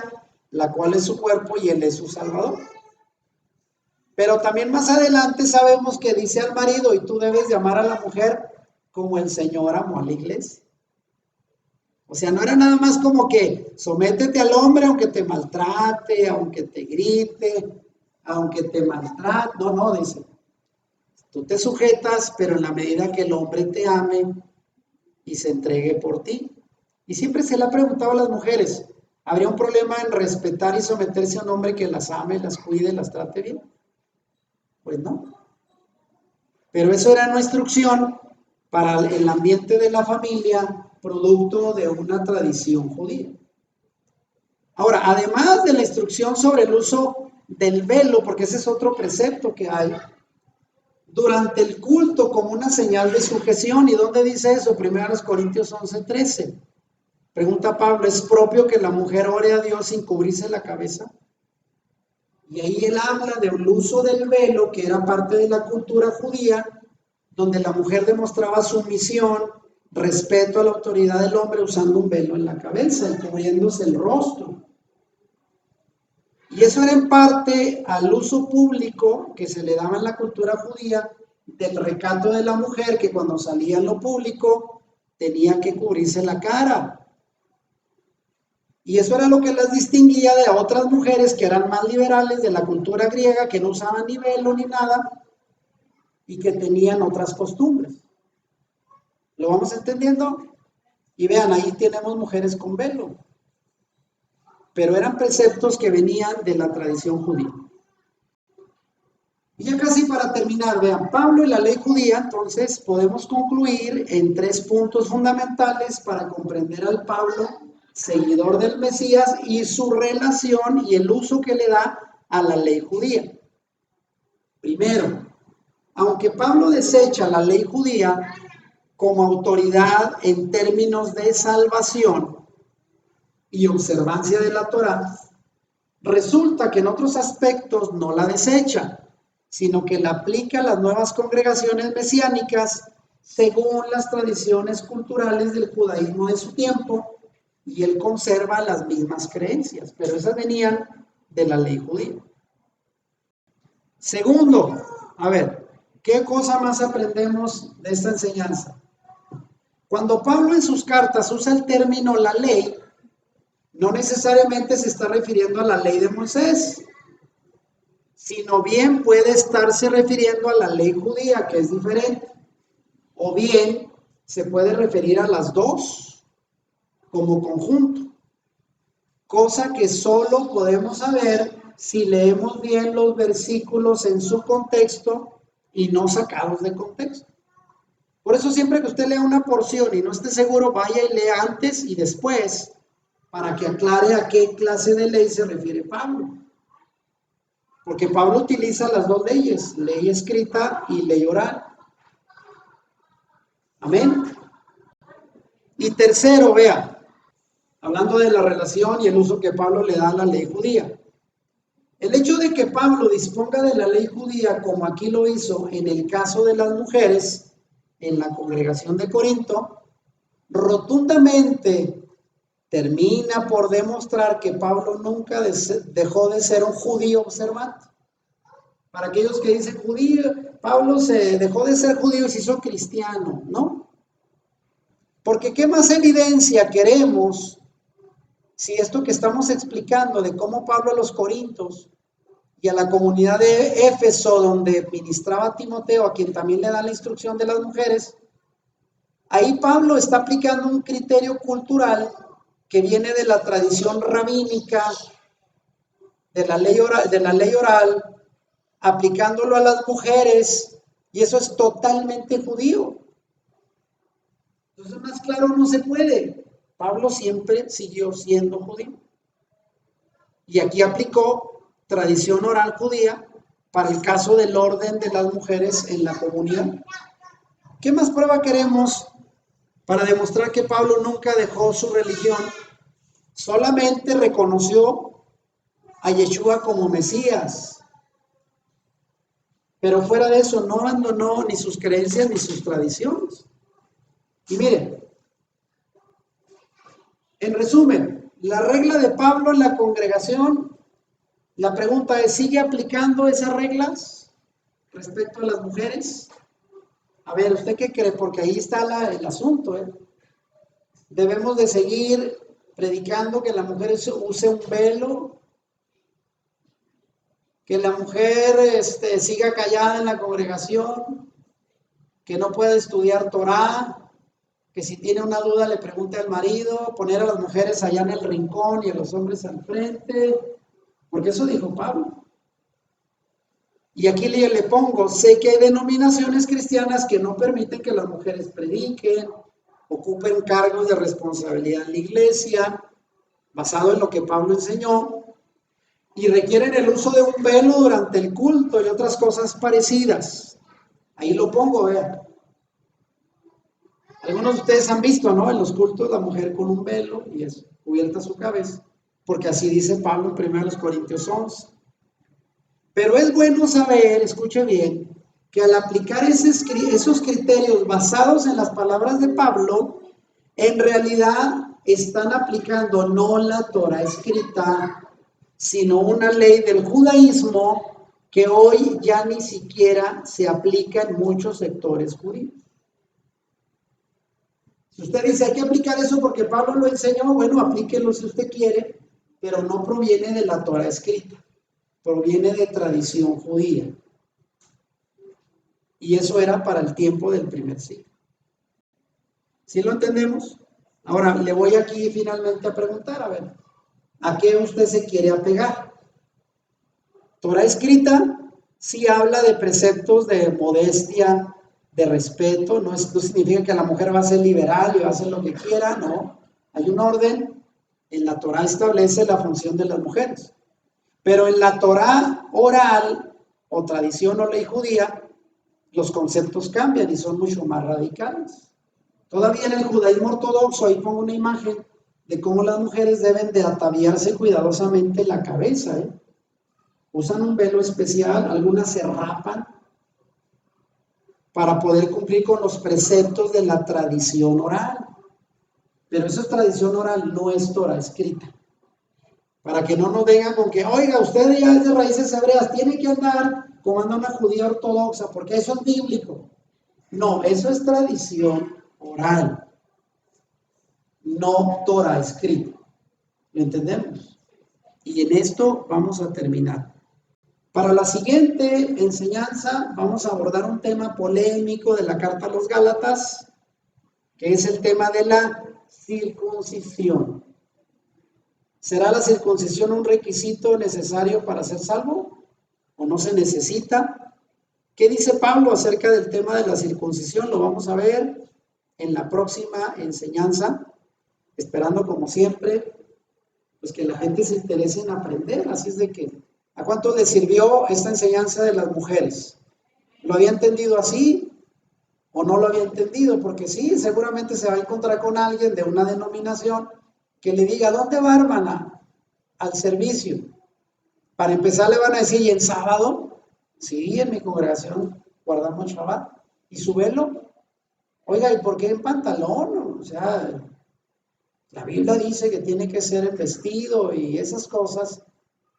la cual es su cuerpo y él es su salvador. Pero también más adelante sabemos que dice al marido, y tú debes de amar a la mujer como el Señor amó a la iglesia. O sea, no era nada más como que sométete al hombre aunque te maltrate, aunque te grite, aunque te maltrate. No, no, dice, tú te sujetas, pero en la medida que el hombre te ame y se entregue por ti. Y siempre se le ha preguntado a las mujeres, ¿habría un problema en respetar y someterse a un hombre que las ame, las cuide, las trate bien? Pues no. Pero eso era una instrucción para el ambiente de la familia, producto de una tradición judía. Ahora, además de la instrucción sobre el uso del velo, porque ese es otro precepto que hay, durante el culto como una señal de sujeción. ¿Y dónde dice eso? 1 Corintios 11:13. Pregunta Pablo, ¿es propio que la mujer ore a Dios sin cubrirse la cabeza? Y ahí él habla del uso del velo, que era parte de la cultura judía, donde la mujer demostraba sumisión, respeto a la autoridad del hombre usando un velo en la cabeza y cubriéndose el rostro. Y eso era en parte al uso público que se le daba en la cultura judía del recato de la mujer, que cuando salía en lo público tenía que cubrirse la cara. Y eso era lo que las distinguía de otras mujeres que eran más liberales de la cultura griega, que no usaban ni velo ni nada y que tenían otras costumbres. ¿Lo vamos entendiendo? Y vean, ahí tenemos mujeres con velo. Pero eran preceptos que venían de la tradición judía. Y ya casi para terminar, vean, Pablo y la ley judía, entonces podemos concluir en 3 puntos fundamentales para comprender al Pablo, seguidor del Mesías, y su relación y el uso que le da a la ley judía. Primero, aunque Pablo desecha la ley judía como autoridad en términos de salvación y observancia de la Torá, resulta que en otros aspectos no la desecha, sino que la aplica a las nuevas congregaciones mesiánicas según las tradiciones culturales del judaísmo de su tiempo, y él conserva las mismas creencias, pero esas venían de la ley judía. Segundo, a ver, ¿qué cosa más aprendemos de esta enseñanza? Cuando Pablo en sus cartas usa el término la ley, no necesariamente se está refiriendo a la ley de Moisés, sino bien puede estarse refiriendo a la ley judía, que es diferente, o bien se puede referir a las dos como conjunto, cosa que solo podemos saber si leemos bien los versículos en su contexto y no sacados de contexto. Por eso siempre que usted lea una porción y no esté seguro, vaya y lea antes y después, para que aclare a qué clase de ley se refiere Pablo. Porque Pablo utiliza las dos leyes, ley escrita y ley oral. Amén. Y tercero, vea, hablando de la relación y el uso que Pablo le da a la ley judía. El hecho de que Pablo disponga de la ley judía, como aquí lo hizo en el caso de las mujeres, en la congregación de Corinto, rotundamente termina por demostrar que Pablo nunca dejó de ser un judío observante. Para aquellos que dicen judío, Pablo se dejó de ser judío y se hizo cristiano, ¿no? Porque ¿qué más evidencia queremos si esto que estamos explicando de cómo Pablo a los Corintios y a la comunidad de Éfeso, donde ministraba a Timoteo, a quien también le da la instrucción de las mujeres, ahí Pablo está aplicando un criterio cultural que viene de la tradición rabínica, de la ley oral, aplicándolo a las mujeres, y eso es totalmente judío. Entonces, más claro no se puede. Pablo siempre siguió siendo judío. Y aquí aplicó tradición oral judía para el caso del orden de las mujeres en la comunidad. ¿Qué más prueba queremos para demostrar que Pablo nunca dejó su religión? Solamente reconoció a Yeshua como Mesías. Pero fuera de eso no abandonó ni sus creencias ni sus tradiciones. Y miren, en resumen, la regla de Pablo en la congregación, la pregunta es, ¿sigue aplicando esas reglas respecto a las mujeres? A ver, ¿usted qué cree? Porque ahí está el asunto, ¿eh? Debemos de seguir predicando que la mujer use un velo, que la mujer siga callada en la congregación, que no pueda estudiar Torá, que si tiene una duda le pregunte al marido, poner a las mujeres allá en el rincón y a los hombres al frente, porque eso dijo Pablo. Y aquí le pongo, sé que hay denominaciones cristianas que no permiten que las mujeres prediquen, ocupen cargos de responsabilidad en la iglesia, basado en lo que Pablo enseñó, y requieren el uso de un velo durante el culto y otras cosas parecidas. Ahí lo pongo, vean. Algunos de ustedes han visto, ¿no? En los cultos la mujer con un velo y es cubierta su cabeza, porque así dice Pablo en 1 Corintios 11. Pero es bueno saber, escuche bien, que al aplicar esos criterios basados en las palabras de Pablo, en realidad están aplicando no la Torah escrita, sino una ley del judaísmo que hoy ya ni siquiera se aplica en muchos sectores judíos. Si usted dice hay que aplicar eso porque Pablo lo enseñó, bueno, aplíquelo si usted quiere, pero no proviene de la Torah escrita, proviene de tradición judía. Y eso era para el tiempo del primer siglo. ¿Sí lo entendemos? Ahora, le voy aquí finalmente a preguntar, a ver, ¿a qué usted se quiere apegar? ¿Torah escrita Sí habla de preceptos de modestia, de respeto, no significa que la mujer va a ser liberal y va a hacer lo que quiera, no. Hay un orden, en la Torah establece la función de las mujeres. Pero en la Torah oral o tradición o ley judía, los conceptos cambian y son mucho más radicales. Todavía en el judaísmo ortodoxo, ahí pongo una imagen de cómo las mujeres deben de ataviarse cuidadosamente la cabeza, ¿eh? Usan un velo especial, algunas se rapan para poder cumplir con los preceptos de la tradición oral. Pero eso es tradición oral, no es Torah escrita. Para que no nos vengan con que, oiga, usted ya es de raíces hebreas, tiene que andar como anda una judía ortodoxa, porque eso es bíblico. No, eso es tradición oral, no Torah escrita. ¿Lo entendemos? Y en esto vamos a terminar. Para la siguiente enseñanza vamos a abordar un tema polémico de la carta a los Gálatas, que es el tema de la circuncisión. ¿Será la circuncisión un requisito necesario para ser salvo? ¿O no se necesita? ¿Qué dice Pablo acerca del tema de la circuncisión? Lo vamos a ver en la próxima enseñanza, esperando como siempre, pues que la gente se interese en aprender. Así es de que, ¿a cuánto les sirvió esta enseñanza de las mujeres? ¿Lo había entendido así o no lo había entendido? Porque sí, seguramente se va a encontrar con alguien de una denominación que le diga, ¿dónde va, hermana? Al servicio. Para empezar le van a decir, ¿y el sábado? Sí, en mi congregación guardamos Shabbat. ¿Y su velo? Oiga, ¿y por qué en pantalón? O sea, la Biblia dice que tiene que ser el vestido y esas cosas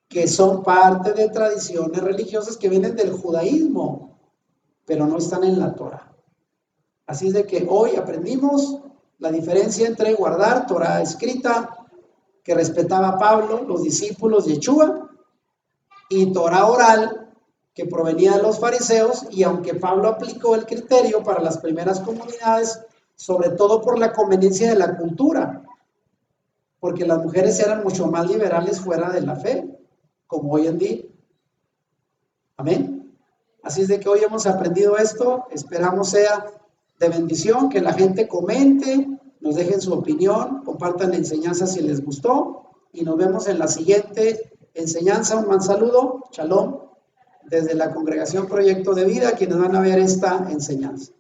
que son parte de tradiciones religiosas que vienen del judaísmo, pero no están en la Torah. Así es de que hoy aprendimos la diferencia entre guardar Torah escrita, que respetaba Pablo, los discípulos de Yeshua, y Torah oral, que provenía de los fariseos, y aunque Pablo aplicó el criterio para las primeras comunidades, sobre todo por la conveniencia de la cultura, porque las mujeres eran mucho más liberales fuera de la fe, como hoy en día. Amén. Así es de que hoy hemos aprendido esto, esperamos sea de bendición, que la gente comente, nos dejen su opinión, compartan la enseñanza si les gustó, y nos vemos en la siguiente enseñanza. Un buen saludo, shalom, desde la Congregación Proyecto de Vida, quienes van a ver esta enseñanza.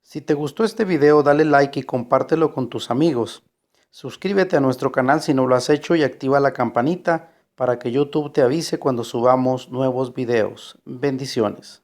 Si te gustó este video, dale like y compártelo con tus amigos. Suscríbete a nuestro canal si no lo has hecho y activa la campanita para que YouTube te avise cuando subamos nuevos videos. Bendiciones.